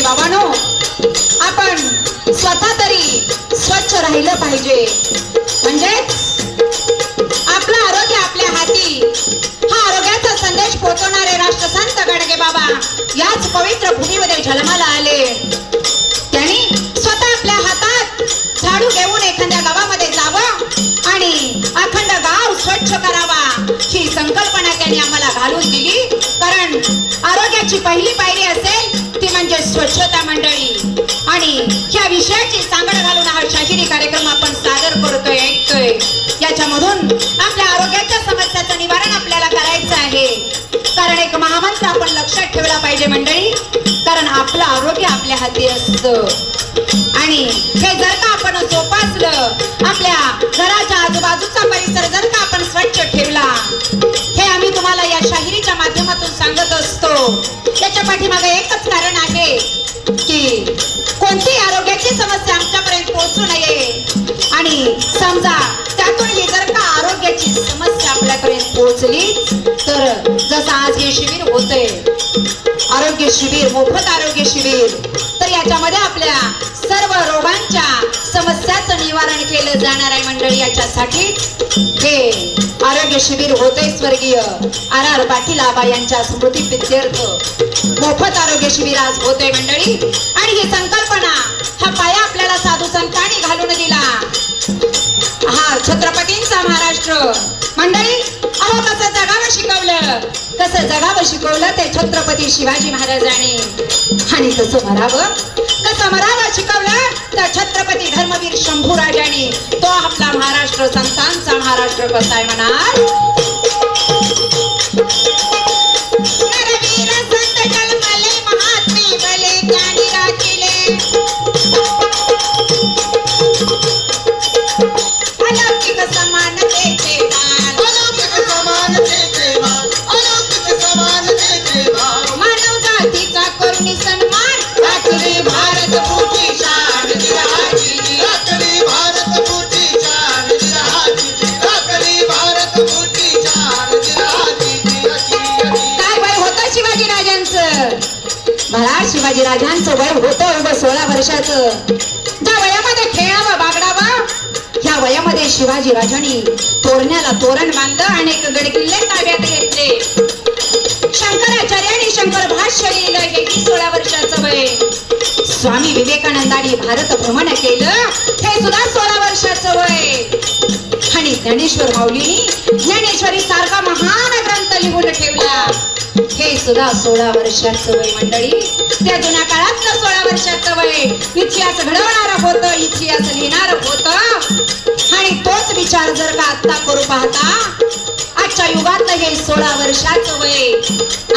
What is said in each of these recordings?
बाबांनो, आपण स्वतः तरी स्वच्छ राहिलं पाहिजे. म्हणजेच आपलं आरोग्य आपल्या हाती. हा आरोग्याचा संदेश पोहोचवणारे राष्ट्रसंत गाडगे बाबा याच पवित्र भूमीमध्ये जन्माला आले. त्यांनी स्वतः आपल्या हातात झाडू घेऊन एखाद्या गावामध्ये जावं आणि अखंड गाव स्वच्छ करावा ही संकल्पना त्यांनी आम्हाला घालून दिली. कारण आरोग्याची पहिली पायरी असेल ती म्हणजे स्वच्छता मंडळी. आणि ह्या विषयाची सांगड घालून हा शाहिरी कार्यक्रम आपण सादर करतोय, ऐकतोय. याच्यामधून आपल्या आरोग्याच्या समस्याचं निवारण आपल्याला करायचं आहे. कारण एक महामंत्र आपण लक्षात ठेवला पाहिजे मंडळी. कारण आपलं आरोग्य आपल्या हाती असतं आणि हे जर का आपण जोपासलं, आपल्या घराच्या आजूबाजूचा परिसर जर का आपण स्वच्छ ठेवला, हे आम्ही तुम्हाला या शाहिरीच्या माध्यमातून सांगत असतो. याच्या पाठीमागे एकच कारण आहे की कोणती आरोग्याची समस्या आमच्यापर्यंत पोहोचू नये. आणि समजा त्यातून ही जर का आरोग्याची समस्या आपल्यापर्यंत पोहोचली तर जसं आज हे शिबिर होतंय, आरोग्य शिबिर, मोफत आरोग्य शिबिर, तर याच्यामध्ये आपल्या सर्व रोगांच्या समस्याचं निवारण केलं जाणार आहे मंडळी. याच्यासाठी हे आरोग्य शिबिर होते. स्वर्गीय आर पाटील आबा यांच्या स्मृती प्रित्यर्थ मोफत आरोग्य शिबिर आज होते मंडळी. आणि ही संकल्पना, हा पाया आपल्याला साधू संतांनी घालून दिला. हा छत्रपतींचा महाराष्ट्र मंडळी. अहो कसं जगावं शिकवलं, कसं जगावं शिकवलं ते छत्रपती शिवाजी महाराजांनी. आणि कसं मरावं शिकवलं तर छत्रपती धर्मवीर शंभूराजांनी. तो आपला महाराष्ट्र संतांचा महाराष्ट्र कसा आहे म्हणाल. नरवीर संत जन्मले महात्मे भले त्यांनी राखिले. अलौकिक समानतेचे भान, अलौकिक समानतेचे भान, अलौकिक समानतेचे भान. मानव जातीचा करुणी सन्मान, राखली भारत भूची शान निराजी. राखली भारत भूची शान निराजी. राखली भारत भूची शान निराजी. काय वय होतं शिवाजी राजांचं? महाराज शिवाजी राजांचं वय होतं 16 वर्षाचं. ज्या वयामध्ये खेळावं बागडावं, ह्या वयामध्ये शिवाजी राजांनी तोरण्याला तोरण बांधलं, अनेक गडकिल्ले ताब्यात घेतले. शंकराचार्यांनी शंकर भाष्य लिहिलं, हे 16 वर्षाचं वय. स्वामी विवेकानंदांनी भारत भ्रमण केलं, हे सुद्धा 16 वर्षाचं वय. आणि ज्ञानेश्वर माऊलींनी ज्ञानेश्वरी सारखा महान ग्रंथ लिहून ठेवला, हे सुद्धा 16 वर्षाचं वय मंडळी. त्या जुन्या काळातलं 16 वर्षाचं वय. इतिहास घडवणारं होतं, इतिहास लिहिणारं होतं. आणि तोच विचार जर का आता करू पाहता, आजच्या युगातलं हे 16 वर्षाचं वय.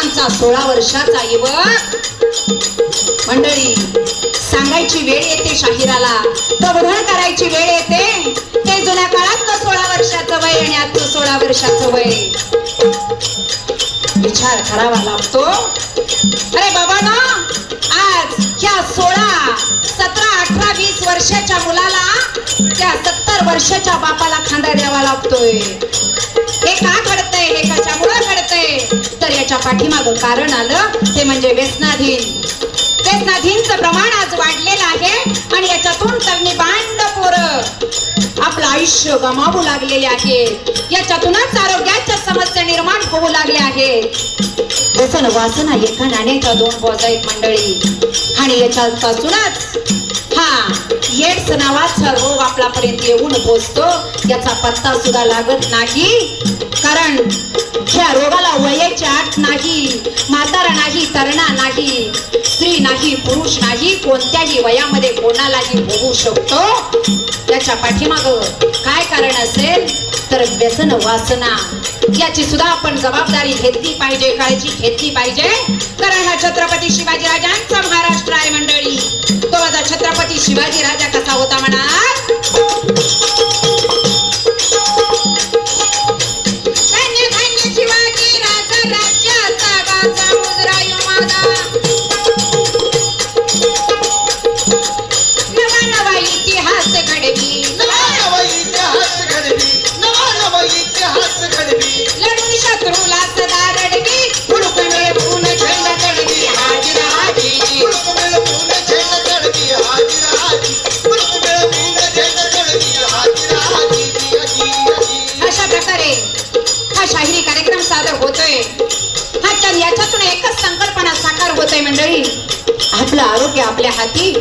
आमचा 16 वर्षाचा युवक मंडळी. सांगायची वेळ येते शाहिराला, प्रबोधन करायची वेळ येते. ते जुन्या काळातलं 16 वर्षाचं वय आणि आजचं 16 वर्षाचं वय. विचार करावा लागतो. अरे बाबांनो, आज ह्या 16, 17, 18, 20 वर्षाच्या मुलाला त्या 70 वर्षाच्या बापाला खांदा द्यावा लागतोय. हे का घडतंय, हे कशामुळे घडतंय, तर याच्या पाठीमागं कारण आलं ते म्हणजे व्यसनाधीन. व्यसनाधीनचं प्रमाण आज वाढलेलं आहे आणि याच्यातून तरुणी बांड पोरं आपलं आयुष्य गमावू लागलेले आहेत. याच्यातूनच आरोग्याच्या समस्या निर्माण होऊ लागल्या आहेत. व्यसन वासना एका नाण्याच्या 2 बाजू आहेत मंडळी. आणि याच्यापासूनच हा एड्स नावाचा रोग आपल्यापर्यंत येऊन पोहोचतो. याचा पत्ता सुद्धा लागत नाही. कारण ह्या रोगाला वयाची अट नाही, म्हातारा नाही, तरुणा नाही, स्त्री नाही, पुरुष नाही, कोणत्याही वयामध्ये कोणालाही होऊ शकतो. याच्या पाठीमागं काय कारण असेल तर व्यसन वासना. याची सुद्धा आपण जबाबदारी घेतली पाहिजे, काळजी घेतली पाहिजे. कारण हा छत्रपती शिवाजी राजांचा महाराष्ट्र आहे मंडळी. तो माझा छत्रपती शिवाजी राजा कसा होता म्हणा. शिवाजी राजा राज्याचा गाचा मुजरायो माझा. नवा नवा इतिहास घडवी, नवा नवा इतिहास घडवी, नवा नवा इतिहास घडवी. लढून शत्रूला सदा रडवी, हुडकून मिळवून झेंडा चढवी. हाजी राजाची हुडकून मिळवून आपलं आरोग्य आपल्या हाती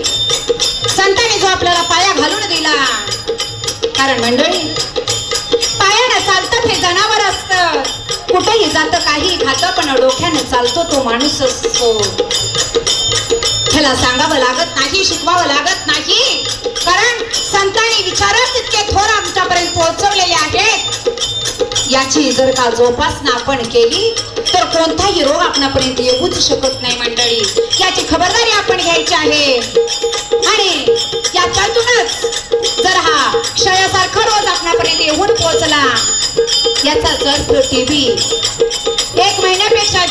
संतांनी जो आपल्याला पाया घालून दिला. कारण मंडळी, पायानं चालतं हे जनावर असतं, कुठेही जातं काही खातं, पण डोक्यानं चालतो तो माणूस असतो. ह्याला सांगावं लागत नाही, शिकवावं लागत नाही, कारण संतांनी विचारच इतके थोर आमच्यापर्यंत पोहोचवलेले आहेत. याची जर का जोपासना आपण केली तर कोणताही रोग आपणापर्यंत येऊच शकत नाही. मंडळी, याची खबरदारी आपण घ्यायची आहे. आणि याच्यातूनच जर हा क्षयासारखा रोग आपणापर्यंत येऊन पोहोचला, याचाच अर्थ टीबी 1 महिन्यापेक्षा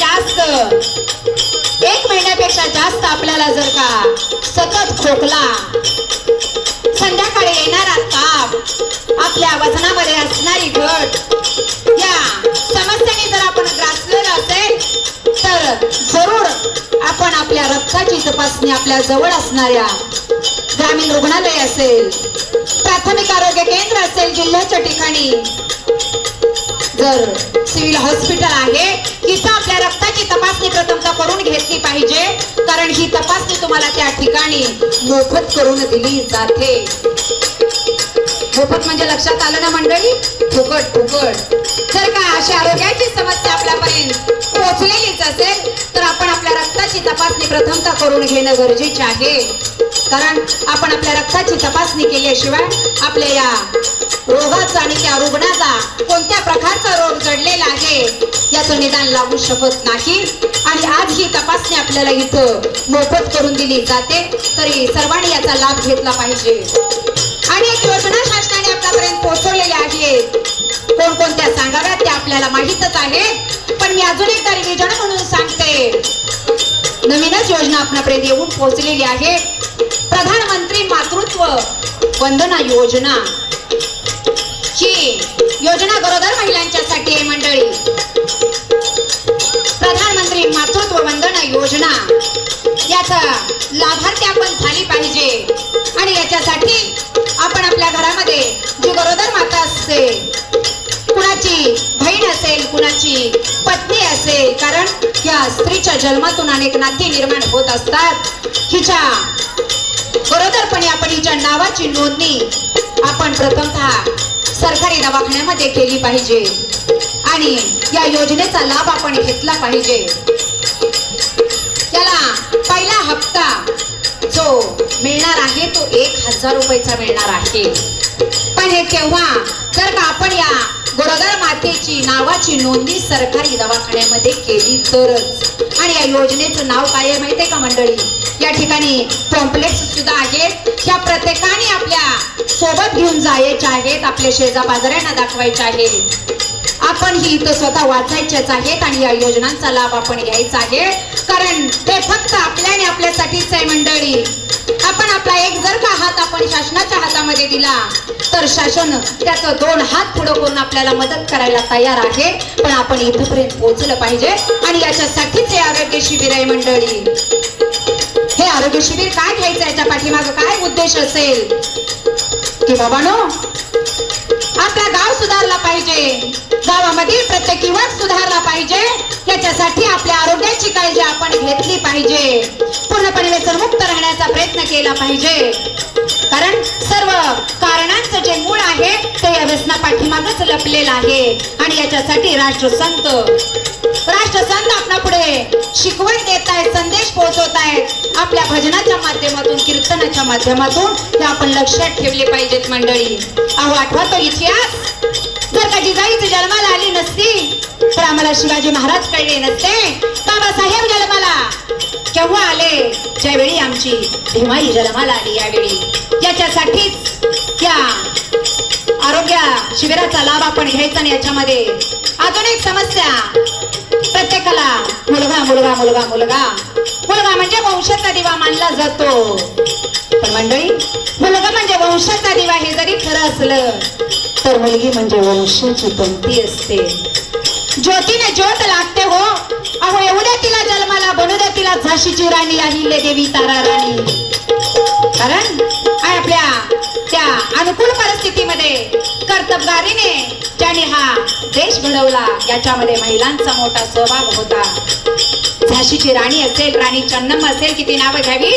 जास्त आपल्याला जर का सतत खोकला, संध्याकाळी येणारा ताप, आपल्या वजनामध्ये असणारी घट, या समस्येने जर आपण ग्रासलेलं असेल तर जरूर आपण आपल्या रक्ताची तपासणी आपल्या जवळ असणाऱ्या ग्रामीण रुग्णालय असेल, प्राथमिक आरोग्य केंद्र असेल, जिल्ह्याच्या ठिकाणी जर सिव्हिल हॉस्पिटल आहे, तिथं आपल्या रक्ताची तपासणी प्रथमतः करून घेतली पाहिजे. कारण ही तपासणी तुम्हाला त्या ठिकाणी मोफत करून दिली जाते. मोफत म्हणजे लक्षात आलं ना मंडळी? फुकट. जर का अशी आरोग्याची समस्या आपल्यापर्यंत पोहोचलेलीच असेल तर आपण आपल्या रक्ताची तपासणी प्रथमतः करून घेणं गरजेचे आहे. कारण आपण आपल्या रक्ताची तपासणी केल्याशिवाय आपल्या या रोगाचा आणि त्या रुग्णाचा कोणत्या प्रकारचा रोग जडलेला आहे याचं निदान लागू शकत नाही. आणि आज ही तपासणी आपल्याला इथं मोफत करून दिली जाते, तरी सर्वांनी याचा लाभ घेतला पाहिजे. अनेक योजना शासनाने आपल्यापर्यंत पोहोचवलेल्या आहेत. कोणकोणत्या सांगाव्यात त्या आपल्याला माहीतच आहेत, पण मी अजून एकदा रिव्हिजन म्हणून सांगते. नवीनच योजना आपल्यापर्यंत येऊन पोहोचलेली आहे. प्रधानमंत्री मातृत्व वंदना योजना ही योजना गरोदर महिलांच्यासाठी आहे. मंडळी, प्रधानमंत्री मातृत्व वंदना योजना याचा लाभार्थी आपण झाली पाहिजे. आणि याच्यासाठी आपण आपल्या घरामध्ये जी गरोदर माता असते, कुणाची बहीण असेल, कुणाची पत्नी असेल, कारण या स्त्रीच्या जन्मातून अनेक नाती निर्माण होत असतात. हिच्या गरोदरपणे आपण हिच्या नावाची नोंदणी आपण प्रथमतः सरकारी दवाखान्यामध्ये केली पाहिजे आणि या योजनेचा लाभ आपण घेतला पाहिजे. त्याला पहिला हप्ता जो मिळणार आहे तो 1000 रुपयाचा मिळणार आहे. पण हे केव्हा जर का आपण या गरोदर मातेची नावाची नोंदणी सरकारी दवाखान्यामध्ये केली तरच. आणि या योजनेचं नाव काय आहे माहिती आहे का मंडळी? या ठिकाणी पॉम्पलेट्स सुद्धा आहेत. ह्या प्रत्येकाने आपल्या सोबत घेऊन जायचे आहेत, आपल्या शेजापाजाऱ्यांना दाखवायचे आहेत. आपण ही इथं स्वतः वाचायच्याच आहेत आणि या योजनांचा लाभ आपण घ्यायचा आहे. कारण ते फक्त आपल्याने आपल्यासाठीच आहे मंडळी. आपण आपला एक जर का हात आपण शासनाच्या हातामध्ये दिला तर शासन त्याचं 2 हात पुढे करून आपल्याला मदत करायला तयार आहे. पण आपण इथपर्यंत पोहोचलं पाहिजे आणि याच्यासाठीच हे आरोग्य शिबिर आहे मंडळी. हे आरोग्य शिबिर काय घ्यायचं, याच्या पाठीमागं काय उद्देश असेल की बाबांनो, आपला गाव सुधारला पाहिजे, गावामधील प्रत्येक युवक सुधारला पाहिजे. याच्यासाठी आपल्या आरोग्याची काळजी आपण घेतली पाहिजे, पूर्णपणे व्यसनमुक्त राहण्याचा प्रयत्न केला पाहिजे. कारण सर्व कारणांचं जे मूळ आहे ते या व्यसना पाठीमागच लपलेलं आहे. आणि याच्यासाठी राष्ट्रसंत आपल्या पुढे शिकवण देत आहेत, संदेश पोहोचवत आहेत. आपल्या भजनाच्या माध्यमातून, कीर्तनाच्या माध्यमातून हे आपण लक्षात ठेवले पाहिजेत मंडळी. अहो, आठवा तो इतिहास. जर का जिजाईची जन्माला आली नसती तर आम्हाला शिवाजी महाराज कळले नसते. बाबासाहेब जन्माला केव्हा आले? ज्यावेळी आमची भीमाई जन्माला आली यावेळी. याच्यासाठीच या आरोग्य शिबिराचा लाभ आपण घ्यायचा. आणि याच्यामध्ये अजून एक समस्या, प्रत्येकाला मुलगा मुलगा मुलगा मुलगा मुलगा म्हणजे वंशाचा दिवा मानला जातो. पण मंडळी, मुलगा म्हणजे वंशाचा दिवा हे जरी खरं असलं तर मुलगी म्हणजे वंशाची पंक्ती असते. ज्योतीने ज्योत लागते हो. अहो, येऊ द्या तिला जन्माला, बनू द्या तिला झाशीची राणी, अहिल्या देवी तारा राणी. कारण आपल्या त्या अनुकूल परिस्थितीमध्ये कर्तबगारीने ज्याने हा देश घडवला याच्यामध्ये महिलांचा मोठा सहभाग होता. झाशीची राणी असेल, राणी चन्नम्मा असेल, किती नावं घ्यावी,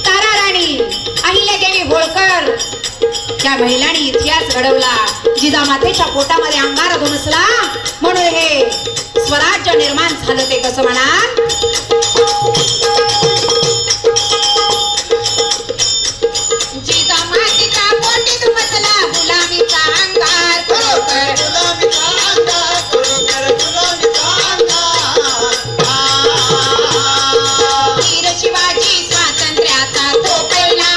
तारा राणी, अहिल्यादेवी होळकर, त्या महिलांनी इतिहास घडवला. जिजामातेच्या पोटामध्ये अंगार धुमसला म्हणून हे स्वराज्य निर्माण झालं. ते कसं म्हणा, जिजामातेच्या पोटी धुमसला गुलामीचा अंगार, खरोखर गुलामीचा अंगार, खरोखर गुलामीचा अंगार. वीर शिवाजी स्वातंत्र्याचा तो पहिला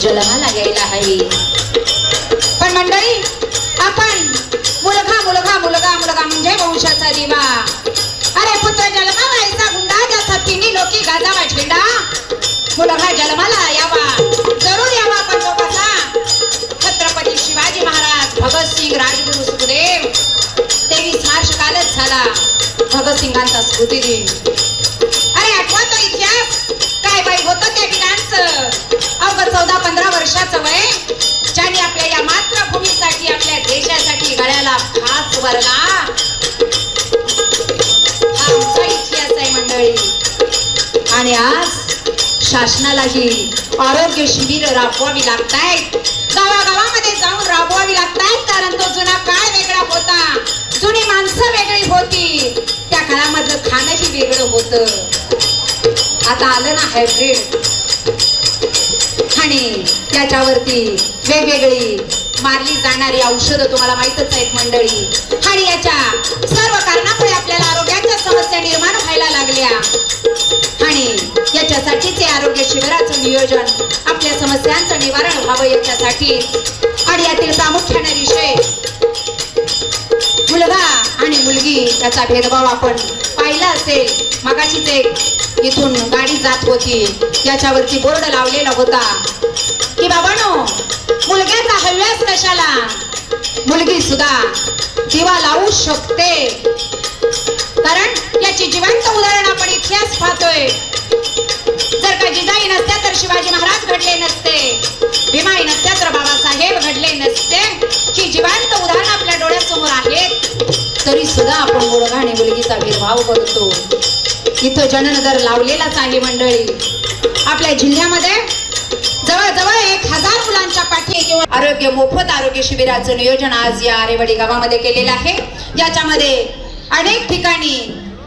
जन्माला यायला हवी. पण मंडळी, आपण मुलगा मुलगा मुलगा मुलगा म्हणजे वंशाचा दिवा. अरे पुत्र जन्मावायचा गुंडा, ज्याचा तिन्ही लोकी गाजावा झेंडा. मुलगा जन्माला यावा, जरूर यावा, पण तो कसा? छत्रपती शिवाजी महाराज, भगतसिंग, राजगुरु सुखदेव. 23 मार्च कालच झाला भगतसिंगांचा स्मृती दिन. अरे आठवा तो इतिहास, काय बाई होतं त्या वीरांचं. अवघ 14-15 वर्षाचं वय, ज्याने आपल्या या मातृभूमीसाठी, आपल्या देशासाठी गळ्याला फास भरला. हा आमचा इतिहास आहे मंडळी. आणि आज शासनालाही आरोग्य शिबिर राबवावी लागतायत, गावागावामध्ये जाऊन राबवावी लागतायत. कारण तो जुना काळ वेगळा होता, जुनी माणसं वेगळी होती, त्या काळामधलं खाणंही वेगळं होतं. आता आलं ना हायब्रिड, आणि त्याच्यावरती वेगवेगळी मारली जाणारी औषधं तुम्हाला माहितच आहेत मंडळी. आणि याच्या सर्व कारणामुळे आपल्याला आरोग्याच्या समस्या निर्माण व्हायला लागल्या. आणि याच्यासाठीच आरोग्य शिबिराचं नियोजन, आपल्या समस्यांचं निवारण व्हावं याच्यासाठी. आणि यातील प्रामुख्याने विषय मुलगा आणि मुलगी याचा भेदभाव आपण पाहिला असेल. मगाशीच एक इथून गाडी जात होती, त्याच्यावरती बोर्ड लावलेला होता की बाबांनो, मुलग्याचा हव्यास कशाला, मुलगी सुद्धा दिवा लावू शकते. कारण याची जिवंत उदाहरण आपण इतिहास पाहतोय. जर का जिजाई नसत्या तर शिवाजी महाराज घडले नसते, भीमाई नसत्या तर बाबासाहेब घडले नसते. ही जिवंत उदाहरण आपल्या डोळ्यासमोर आहेत. तरी सुद्धा आपण मुलगा आणि मुलगीचा भेदभाव करतो. इथं जनन दर लावलेलाच आहे मंडळी. आपल्या जिल्ह्यामध्ये जवळजवळ 1000 मुलांच्या पाठी आरोग्य मोफत आरोग्य शिबिराचं नियोजन आज या आरेवाडी गावामध्ये केलेलं आहे. याच्यामध्ये अनेक ठिकाणी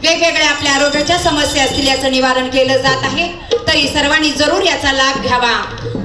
वेगवेगळ्या आपल्या आरोग्याच्या समस्या असतील याचं निवारण केलं जात आहे. तरी सर्वांनी जरूर याचा लाभ घ्यावा.